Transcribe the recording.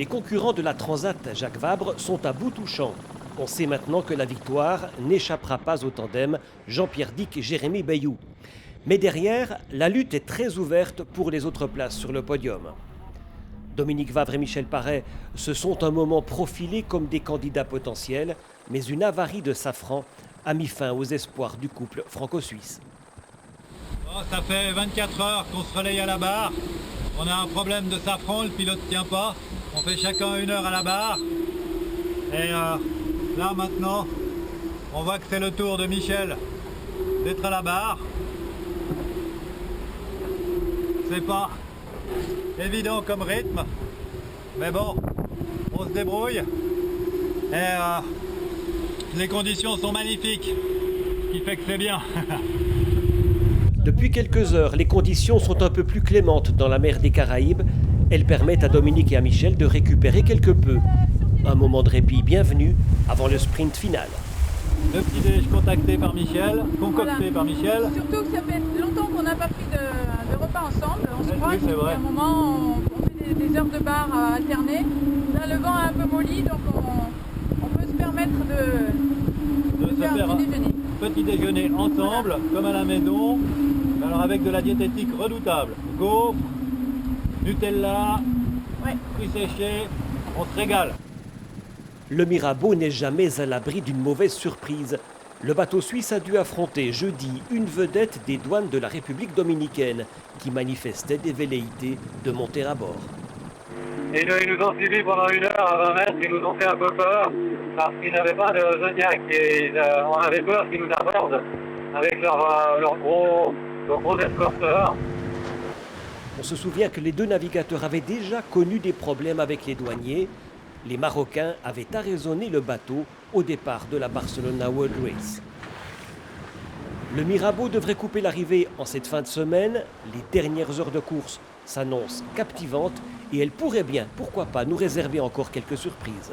Les concurrents de la Transat Jacques Vabre sont à bout touchant. On sait maintenant que la victoire n'échappera pas au tandem Jean-Pierre Dick et Jérémy Bayou. Mais derrière, la lutte est très ouverte pour les autres places sur le podium. Dominique Vabre et Michel Paré se sont un moment profilés comme des candidats potentiels, mais une avarie de Safran a mis fin aux espoirs du couple franco-suisse. Oh, ça fait 24 heures qu'on se relaye à la barre. On a un problème de Safran, le pilote ne tient pas. On fait chacun 1 heure à la barre. Et là maintenant, on voit que c'est le tour de Michel d'être à la barre. C'est pas évident comme rythme, mais bon, on se débrouille. Et les conditions sont magnifiques, ce qui fait que c'est bien. Depuis quelques heures, les conditions sont un peu plus clémentes dans la mer des Caraïbes. Elles permettent à Dominique et à Michel de récupérer quelque peu. Un moment de répit bienvenu avant le sprint final. Le petit déj contacté par Michel, concocté par Michel. Surtout que ça fait longtemps qu'on n'a pas pris de repas ensemble. On se croise, c'est vrai. à un moment on fait des heures de bar à alterner. Là le vent a un peu molli, donc on peut se permettre de faire un petit déjeuner. Petit déjeuner ensemble, comme à la maison, alors avec de la diététique redoutable. Gaufres, Nutella, fruits séchés, on se régale. Le Mirabeau n'est jamais à l'abri d'une mauvaise surprise. Le bateau suisse a dû affronter jeudi une vedette des douanes de la République dominicaine qui manifestait des velléités de monter à bord. Et ils nous ont suivis pendant 1 heure à 20 mètres, ils nous ont fait un peu peur parce qu'ils n'avaient pas de Zodiac et on avait peur qu'ils nous abordent avec leur gros escorteurs. On se souvient que les 2 navigateurs avaient déjà connu des problèmes avec les douaniers. Les Marocains avaient arraisonné le bateau au départ de la Barcelona World Race. Le Mirabeau devrait couper l'arrivée en cette fin de semaine. Les dernières heures de course s'annoncent captivantes et elles pourraient bien, pourquoi pas, nous réserver encore quelques surprises.